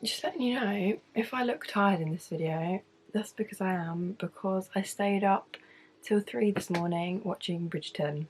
Just letting you know, if I look tired in this video, that's because I am, because I stayed up till 3 this morning watching Bridgerton.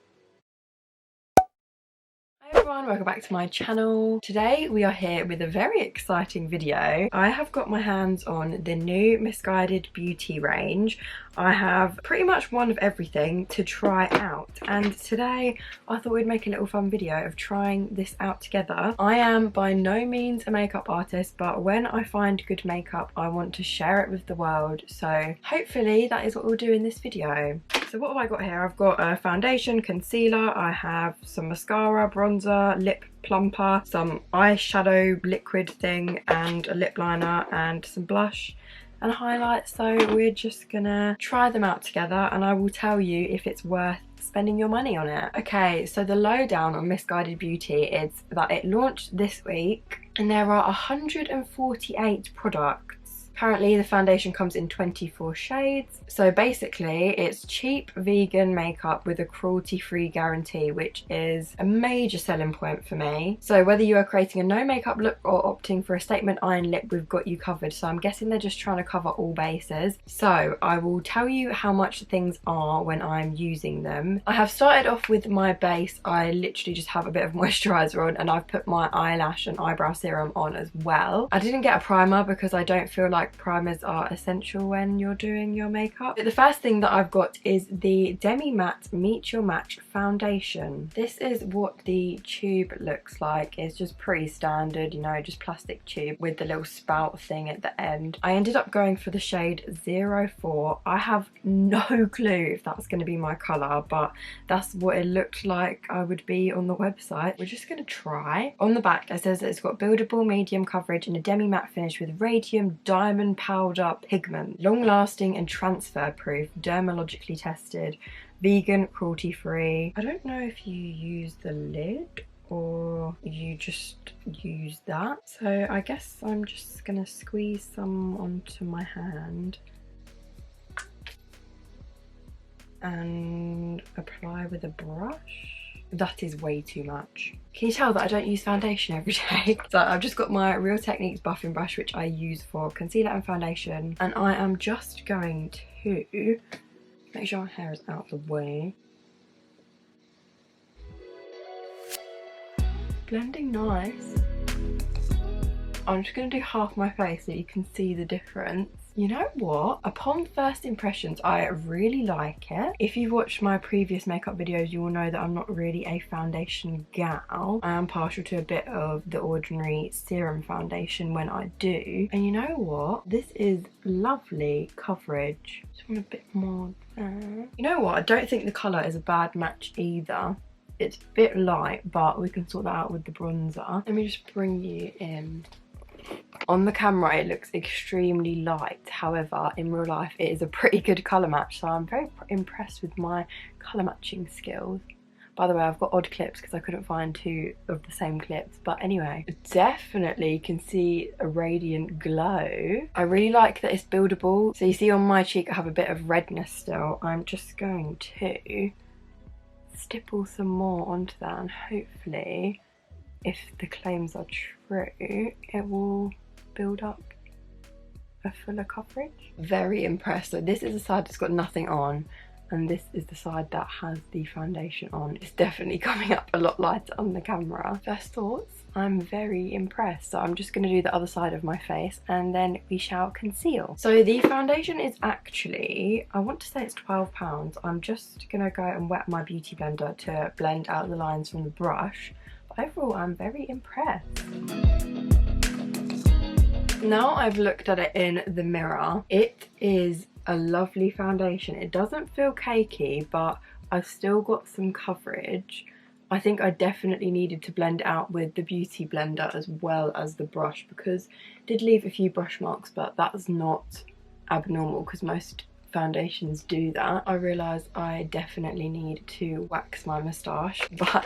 Hi everyone, welcome back to my channel. Today we are here with a very exciting video. I have got my hands on the new Missguided beauty range. I have pretty much one of everything to try out, and today I thought we'd make a little fun video of trying this out together. I am by no means a makeup artist, but when I find good makeup I want to share it with the world, so hopefully that is what we'll do in this video. So what have I got here? I've got a foundation, concealer, I have some mascara, bronzer, lip plumper, some eyeshadow liquid thing, and a lip liner, and some blush and highlight. So we're just gonna try them out together and I will tell you if it's worth spending your money on it. Okay, so the lowdown on Missguided Beauty is that it launched this week and there are 148 products. Currently the foundation comes in 24 shades. So basically it's cheap vegan makeup with a cruelty-free guarantee, which is a major selling point for me. So whether you are creating a no makeup look or opting for a statement eye and lip, we've got you covered. So I'm guessing they're just trying to cover all bases. So I will tell you how much things are when I'm using them. I have started off with my base. I literally just have a bit of moisturizer on and I've put my eyelash and eyebrow serum on as well. I didn't get a primer because I don't feel like primers are essential when you're doing your makeup. But the first thing that I've got is the Demi Matte Meet Your Match foundation. This is what the tube looks like. It's just pretty standard, you know, just plastic tube with the little spout thing at the end. I ended up going for the shade 04. I have no clue if that's going to be my colour, but that's what it looked like I would be on the website. We're just going to try. On the back it says that it's got buildable medium coverage and a demi matte finish with radium diamond powder pigment, long lasting and transfer proof, dermalogically tested, vegan, cruelty free. I don't know if you use the lid or you just use that, so I guess I'm just gonna squeeze some onto my hand and apply with a brush. That is way too much. Can you tell that I don't use foundation every day? So I've just got my Real Techniques buffing brush, which I use for concealer and foundation, and I am just going to make sure my hair is out of the way. Blending nice. I'm just going to do half my face so you can see the difference. You know what? Upon first impressions, I really like it. If you've watched my previous makeup videos, you will know that I'm not really a foundation gal. I am partial to a bit of the Ordinary serum foundation when I do. And you know what? This is lovely coverage. Just want a bit more there. You know what? I don't think the colour is a bad match either. It's a bit light, but we can sort that out with the bronzer. Let me just bring you in. On the camera it looks extremely light, however in real life it is a pretty good colour match, so I'm very impressed with my colour matching skills. By the way, I've got odd clips because I couldn't find two of the same clips, but anyway, definitely can see a radiant glow. I really like that it's buildable. So you see on my cheek I have a bit of redness still. I'm just going to stipple some more onto that, and hopefully if the claims are true, it will build up a fuller coverage. Very impressed. So this is the side that's got nothing on, and this is the side that has the foundation on. It's definitely coming up a lot lighter on the camera. First thoughts, I'm very impressed. So I'm just going to do the other side of my face and then we shall conceal. So the foundation is actually, I want to say it's £12. I'm just going to go and wet my beauty blender to blend out the lines from the brush. Overall, I'm very impressed. Now I've looked at it in the mirror, it is a lovely foundation. It doesn't feel cakey, but I've still got some coverage. I think I definitely needed to blend it out with the beauty blender as well as the brush, because I did leave a few brush marks, but that's not abnormal because most foundations do that. I realised I definitely need to wax my moustache, but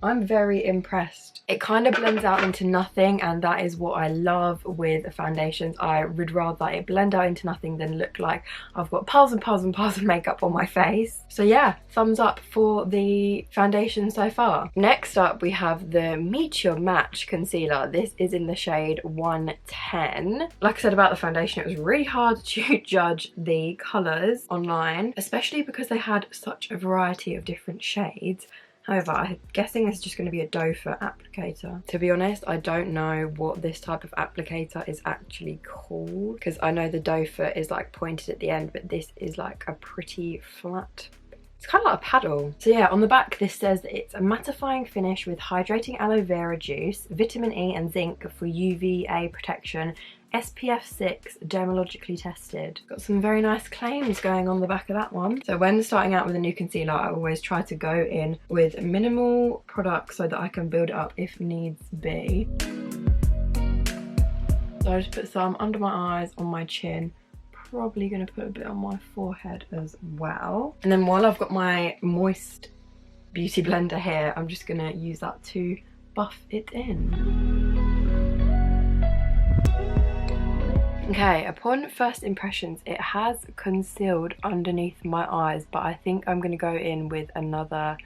I'm very impressed. It kind of blends out into nothing, and that is what I love with foundations. I would rather it blend out into nothing than look like I've got piles and piles and piles of makeup on my face. So yeah, thumbs up for the foundation so far. Next up we have the Meet Your Match concealer. This is in the shade 110. Like I said about the foundation, it was really hard to judge the colours online, especially because they had such a variety of different shades. However, I'm guessing this is just going to be a doe foot applicator. To be honest, I don't know what this type of applicator is actually called, because I know the doe foot is like pointed at the end, but this is like a pretty flat. It's kind of like a paddle. So yeah, on the back this says that it's a mattifying finish with hydrating aloe vera juice, vitamin E and zinc for UVA protection, SPF 6, dermatologically tested. Got some very nice claims going on the back of that one. So when starting out with a new concealer, I always try to go in with minimal products so that I can build it up if needs be. So I just put some under my eyes, on my chin. Probably going to put a bit on my forehead as well. And then while I've got my moist beauty blender here, I'm just going to use that to buff it in. Okay, upon first impressions, it has concealed underneath my eyes, but I think I'm going to go in with another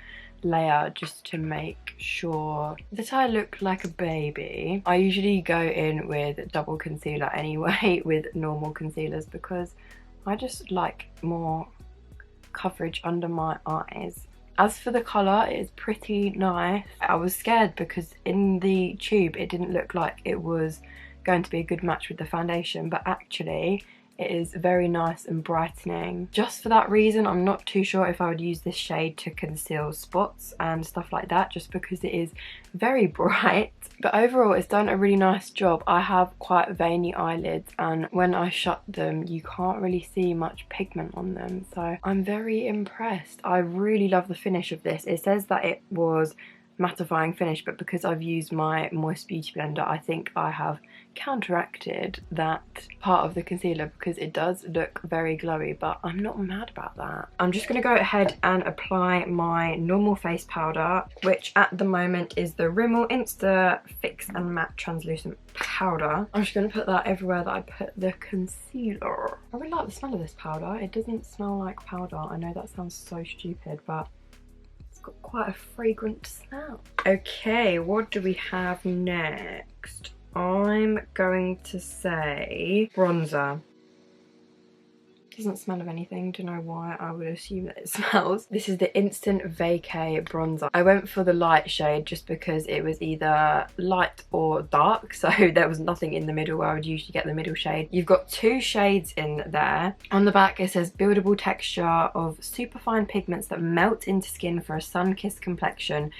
layer just to make sure that I look like a baby. I usually go in with double concealer anyway with normal concealers because I just like more coverage under my eyes. As for the colour, it is pretty nice. I was scared because in the tube it didn't look like it was going to be a good match with the foundation, but actually it is very nice and brightening. Just for that reason, I'm not too sure if I would use this shade to conceal spots and stuff like that, just because it is very bright. But overall, it's done a really nice job. I have quite veiny eyelids, and when I shut them, you can't really see much pigment on them. So I'm very impressed. I really love the finish of this. It says that it was mattifying finish, but because I've used my Moist Beauty Blender, I think I have counteracted that part of the concealer because it does look very glowy, but I'm not mad about that. I'm just going to go ahead and apply my normal face powder, which at the moment is the Rimmel Insta Fix and Matte Translucent Powder. I'm just going to put that everywhere that I put the concealer. I really like the smell of this powder. It doesn't smell like powder. I know that sounds so stupid, but got quite a fragrant smell. Okay, what do we have next? I'm going to say bronzer. Doesn't smell of anything. Don't know why I would assume that it smells. This is the Instant Vacay bronzer. I went for the light shade just because it was either light or dark, so there was nothing in the middle where I would usually get the middle shade. You've got two shades in there. On the back it says buildable texture of superfine pigments that melt into skin for a sun-kissed complexion,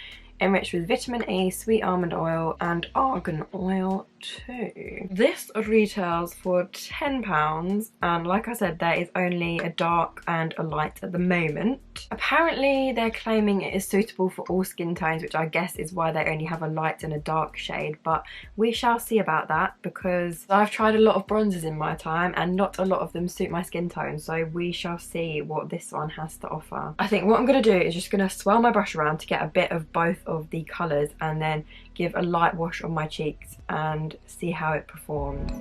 enriched with vitamin E, sweet almond oil and argan oil too. This retails for £10, and like I said, there is only a dark and a light at the moment. Apparently they're claiming it is suitable for all skin tones, which I guess is why they only have a light and a dark shade, but we shall see about that because I've tried a lot of bronzers in my time and not a lot of them suit my skin tone, so we shall see what this one has to offer. I think what I'm going to do is just going to swirl my brush around to get a bit of both of the colours and then give a light wash on my cheeks and see how it performs.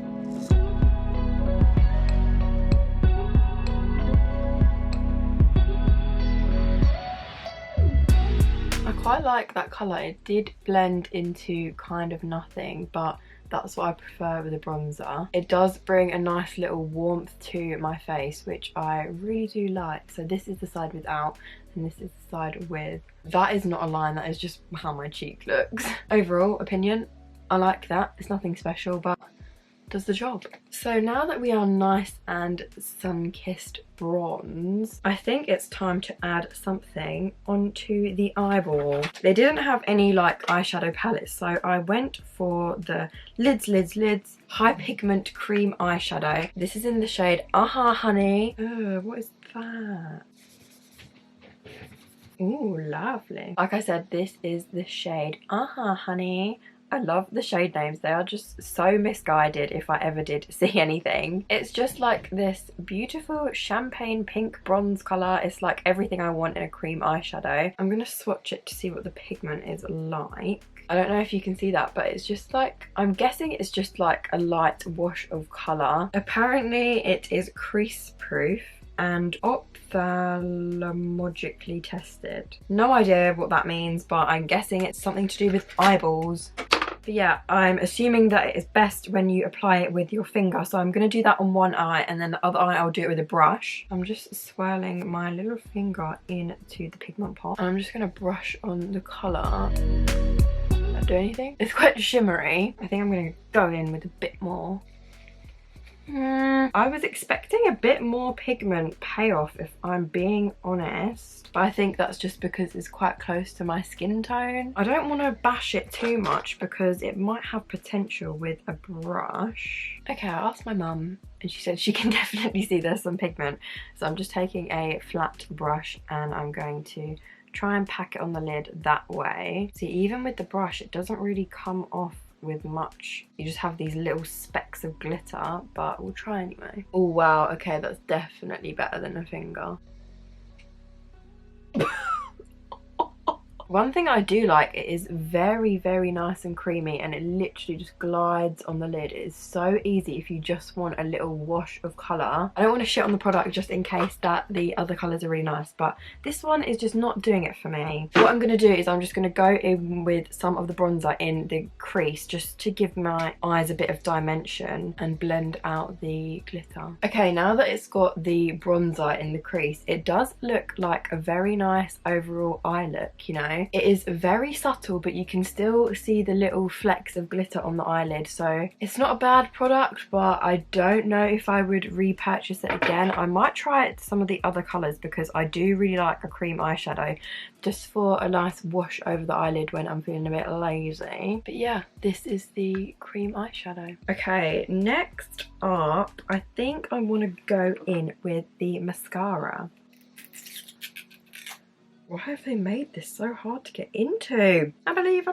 I quite like that colour. It did blend into kind of nothing, but that's what I prefer with a bronzer. It does bring a nice little warmth to my face, which I really do like. So this is the side without and this is the side with. That is not a line, that is just how my cheek looks. Overall opinion, I like that. It's nothing special, but does the job. So now that we are nice and sun-kissed bronze, I think it's time to add something onto the eyeball. They didn't have any like eyeshadow palettes, so I went for the Lids High Pigment Cream Eyeshadow. This is in the shade Aha Honey. Oh, what is that? Ooh, lovely. Like I said, this is the shade Aha Honey. I love the shade names. They are just so misguided if I ever did see anything. It's just like this beautiful champagne pink bronze colour. It's like everything I want in a cream eyeshadow. I'm going to swatch it to see what the pigment is like. I don't know if you can see that, but it's just like, I'm guessing it's just like a light wash of colour. Apparently it is crease proof and ophthalmologically tested. No idea what that means, but I'm guessing it's something to do with eyeballs. But yeah, I'm assuming that it is best when you apply it with your finger. So I'm going to do that on one eye, and then the other eye I'll do it with a brush. I'm just swirling my little finger into the pigment pot, and I'm just going to brush on the colour. Do anything. It's quite shimmery. I think I'm going to go in with a bit more. I was expecting a bit more pigment payoff, if I'm being honest, but I think that's just because it's quite close to my skin tone. I don't want to bash it too much because it might have potential with a brush. Okay, I asked my mum and she said she can definitely see there's some pigment, so I'm just taking a flat brush and I'm going to try and pack it on the lid that way. See, even with the brush, it doesn't really come off with much. You just have these little specks of glitter, but we'll try anyway. Oh wow, okay, that's definitely better than a finger. One thing I do like, it is very, very nice and creamy, and it literally just glides on the lid. It is so easy if you just want a little wash of colour. I don't want to shit on the product just in case that the other colours are really nice, but this one is just not doing it for me. What I'm going to do is I'm just going to go in with some of the bronzer in the crease just to give my eyes a bit of dimension and blend out the glitter. Okay, now that it's got the bronzer in the crease, it does look like a very nice overall eye look, you know. It is very subtle, but you can still see the little flecks of glitter on the eyelid, so it's not a bad product, but I don't know if I would repurchase it again. I might try it some of the other colours because I do really like a cream eyeshadow just for a nice wash over the eyelid when I'm feeling a bit lazy. But yeah, this is the cream eyeshadow. Okay, next up, I think I want to go in with the mascara. Why have they made this so hard to get into? I believe I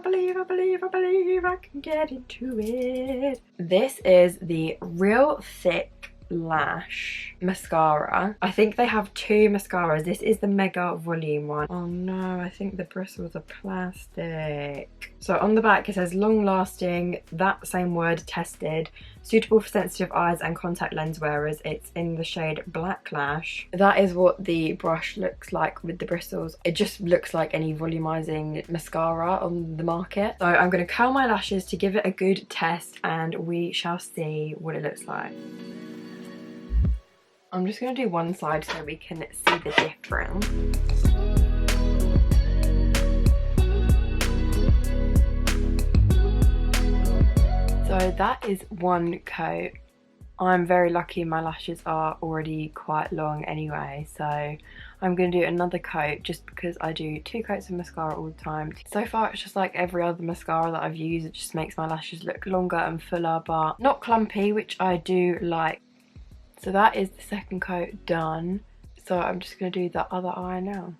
can get into it. This is the Real Thick Lash mascara. I think they have two mascaras. This is the Mega Volume one. Oh no, I think the bristles are plastic. So on the back it says long lasting, that same word, tested, suitable for sensitive eyes and contact lens wearers. It's in the shade Black Lash. That is what the brush looks like with the bristles. It just looks like any volumizing mascara on the market. So I'm going to curl my lashes to give it a good test and we shall see what it looks like. I'm just going to do one side so we can see the difference. So that is one coat. I'm very lucky my lashes are already quite long anyway, so I'm going to do another coat just because I do 2 coats of mascara all the time. So far it's just like every other mascara that I've used. It just makes my lashes look longer and fuller, but not clumpy, which I do like. So that is the second coat done. So I'm just going to do the other eye now.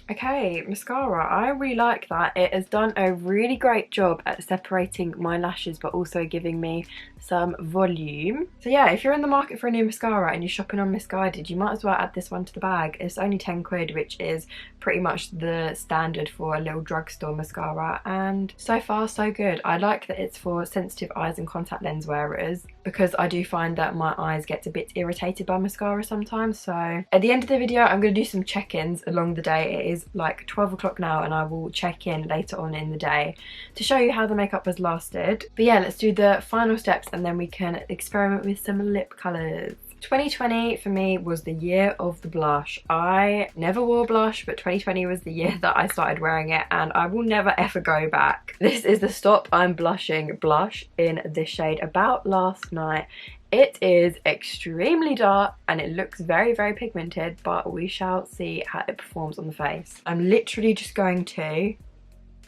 Okay, mascara. I really like that. It has done a really great job at separating my lashes but also giving me some volume. So yeah, if you're in the market for a new mascara and you're shopping on Missguided, you might as well add this one to the bag. It's only 10 quid, which is pretty much the standard for a little drugstore mascara, and so far so good. I like that it's for sensitive eyes and contact lens wearers because I do find that my eyes get a bit irritated by mascara sometimes. So at the end of the video I'm going to do some check-ins along the day. It is like 12 o'clock now and I will check in later on in the day to show you how the makeup has lasted. But yeah, let's do the final steps and then we can experiment with some lip colours. 2020 for me was the year of the blush. I never wore blush, but 2020 was the year that I started wearing it and I will never ever go back. This is the Stop I'm Blushing blush in this shade About Last Night. It is extremely dark and it looks very, very pigmented, but we shall see how it performs on the face. I'm literally just going to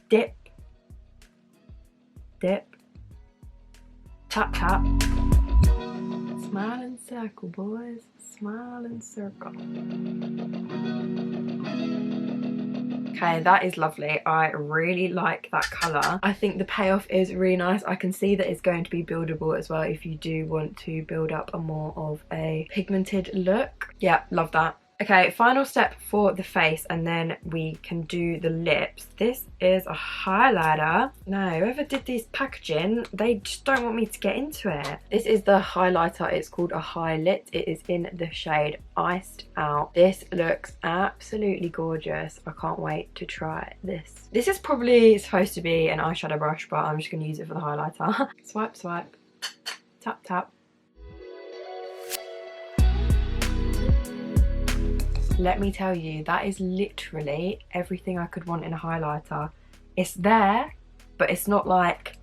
dip, dip, tap, tap. Smile and circle, boys. Smile and circle. Okay, that is lovely. I really like that colour. I think the payoff is really nice. I can see that it's going to be buildable as well if you do want to build up a more of a pigmented look. Yeah, love that. Okay, final step for the face, and then we can do the lips. This is a highlighter. No, whoever did this packaging, they just don't want me to get into it. This is the highlighter. It's called a highlight. It is in the shade Iced Out. This looks absolutely gorgeous. I can't wait to try this. This is probably supposed to be an eyeshadow brush, but I'm just going to use it for the highlighter. Swipe, swipe. Tap, tap. Let me tell you, that is literally everything I could want in a highlighter. It's there, but it's not like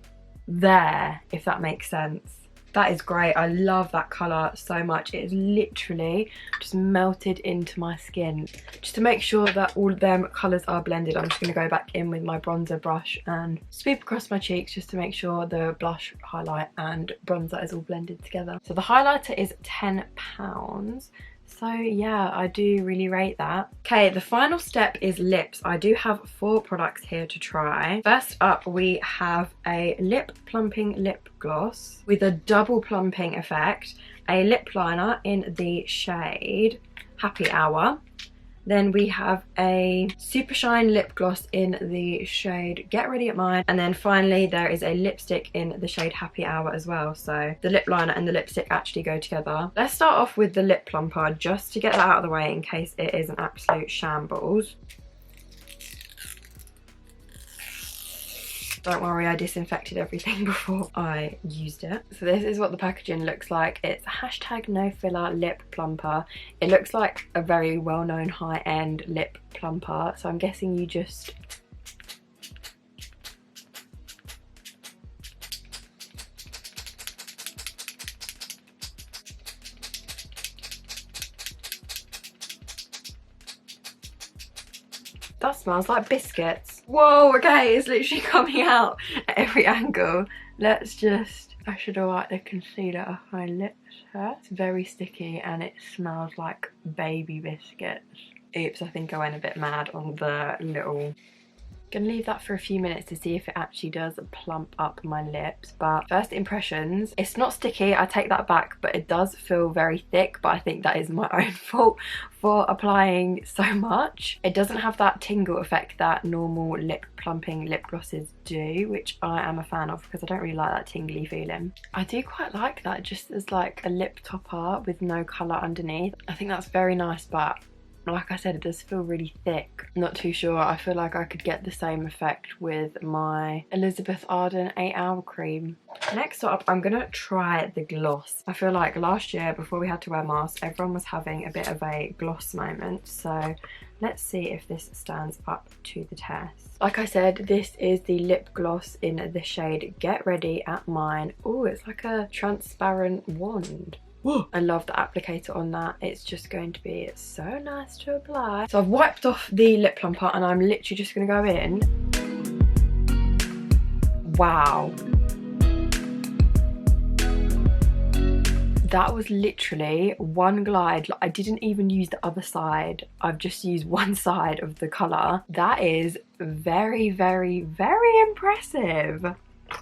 there, if that makes sense. That is great. I love that colour so much. It is literally just melted into my skin. Just to make sure that all of them colours are blended, I'm just going to go back in with my bronzer brush and sweep across my cheeks just to make sure the blush, highlight and bronzer is all blended together. So the highlighter is £10. So yeah, I do really rate that. Okay, the final step is lips. I do have 4 products here to try. First up, we have a lip plumping lip gloss with a double plumping effect, a lip liner in the shade Happy Hour. Then we have a super shine lip gloss in the shade Get Ready at Mine. And then finally there is a lipstick in the shade Happy Hour as well. So the lip liner and the lipstick actually go together. Let's start off with the lip plumper just to get that out of the way in case it is an absolute shambles. Don't worry, I disinfected everything before I used it. So this is what the packaging looks like. It's hashtag no filler lip plumper. It looks like a very well-known high-end lip plumper. So I'm guessing you just... That smells like biscuits. Whoa, okay, it's literally coming out at every angle. Let's just, I should have like the concealer off my lips here. It's very sticky and it smells like baby biscuits. Oops, I think I went a bit mad on the little... Gonna leave that for a few minutes to see if it actually does plump up my lips. But first impressions, it's not sticky, I take that back, but it does feel very thick, but I think that is my own fault for applying so much. It doesn't have that tingle effect that normal lip plumping lip glosses do, which I am a fan of because I don't really like that tingly feeling. I do quite like that just as like a lip topper with no colour underneath. I think that's very nice, but like I said, it does feel really thick. Not too sure. I feel like I could get the same effect with my Elizabeth Arden 8 Hour Cream. Next up, I'm gonna try the gloss. I feel like last year, before we had to wear masks, everyone was having a bit of a gloss moment. So let's see if this stands up to the test. Like I said, this is the lip gloss in the shade Get Ready at Mine. Oh, it's like a transparent wand. I love the applicator on that. It's just going to be so nice to apply. So I've wiped off the lip plumper and I'm literally just going to go in. Wow. That was literally one glide. I didn't even use the other side. I've just used one side of the colour. That is very, very, very impressive.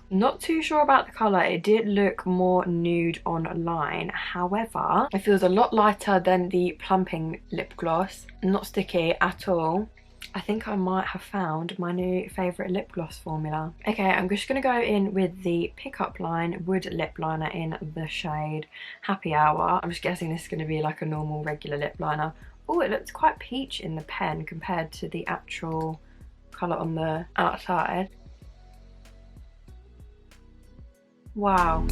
Not too sure about the colour. It did look more nude online. However, it feels a lot lighter than the plumping lip gloss. Not sticky at all. I think I might have found my new favourite lip gloss formula. Okay, I'm just going to go in with the Pickup Line Wood Lip Liner in the shade Happy Hour. I'm just guessing this is going to be like a normal regular lip liner. Oh, it looks quite peach in the pen compared to the actual colour on the outside. Wow.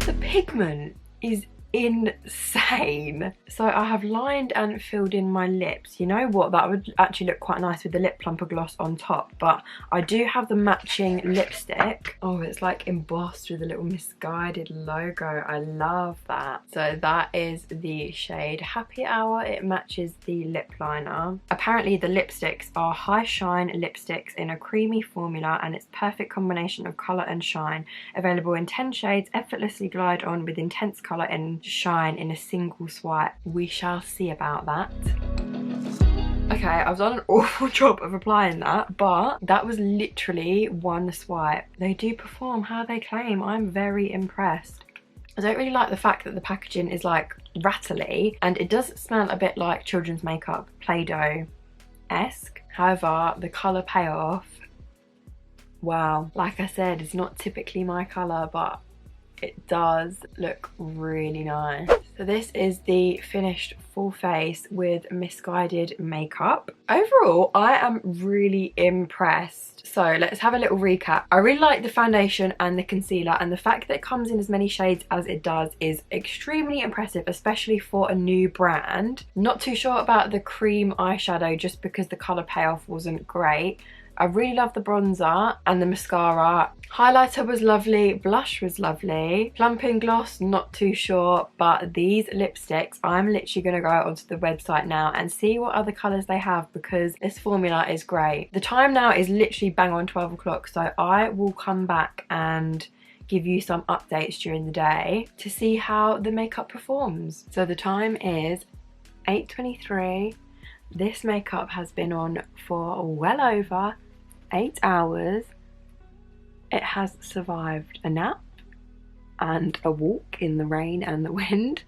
The pigment is insane. So I have lined and filled in my lips. You know what, that would actually look quite nice with the lip plumper gloss on top, but I do have the matching lipstick. Oh, it's like embossed with a little Missguided logo. I love that. So that is the shade Happy Hour. It matches the lip liner. Apparently the lipsticks are high shine lipsticks in a creamy formula, and it's perfect combination of colour and shine. Available in 10 shades, effortlessly glide on with intense colour and one shine in a single swipe. We shall see about that. Okay, I've done an awful job of applying that, but that was literally one swipe. They do perform how they claim. I'm very impressed. I don't really like the fact that the packaging is like rattly, and it does smell a bit like children's makeup, Play-Doh-esque. However, the colour payoff, wow. Like I said, it's not typically my colour, but it does look really nice. So this is the finished full face with Missguided makeup. Overall, I am really impressed. So let's have a little recap. I really like the foundation and the concealer, and the fact that it comes in as many shades as it does is extremely impressive, especially for a new brand. Not too sure about the cream eyeshadow just because the colour payoff wasn't great. I really love the bronzer and the mascara. Highlighter was lovely, blush was lovely. Plumping gloss, not too sure, but these lipsticks, I'm literally going to go onto the website now and see what other colours they have, because this formula is great. The time now is literally bang on 12 o'clock, so I will come back and give you some updates during the day to see how the makeup performs. So the time is 8:23. This makeup has been on for well over 8 hours. It has survived a nap and a walk in the rain and the wind,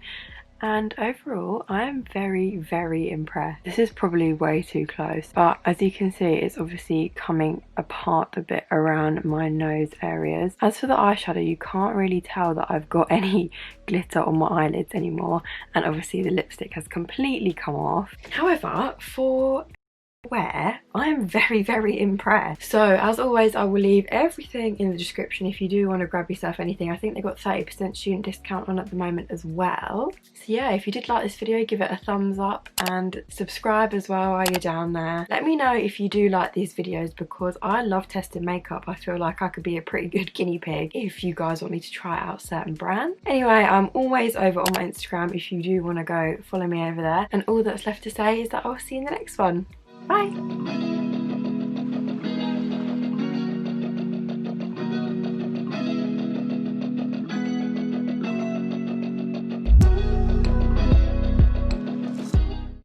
and overall I am very, very impressed. This is probably way too close, but as you can see, it's obviously coming apart a bit around my nose areas. As for the eyeshadow, you can't really tell that I've got any glitter on my eyelids anymore, and obviously the lipstick has completely come off. However, for wear, I am very, very impressed. So as always, I will leave everything in the description if you do want to grab yourself anything. I think they've got 30% student discount on at the moment as well. So yeah, if you did like this video, give it a thumbs up and subscribe as well while you're down there. Let me know if you do like these videos, because I love testing makeup. I feel like I could be a pretty good guinea pig if you guys want me to try out certain brands. Anyway, I'm always over on my Instagram if you do want to go follow me over there, and all that's left to say is that I'll see you in the next one. Bye!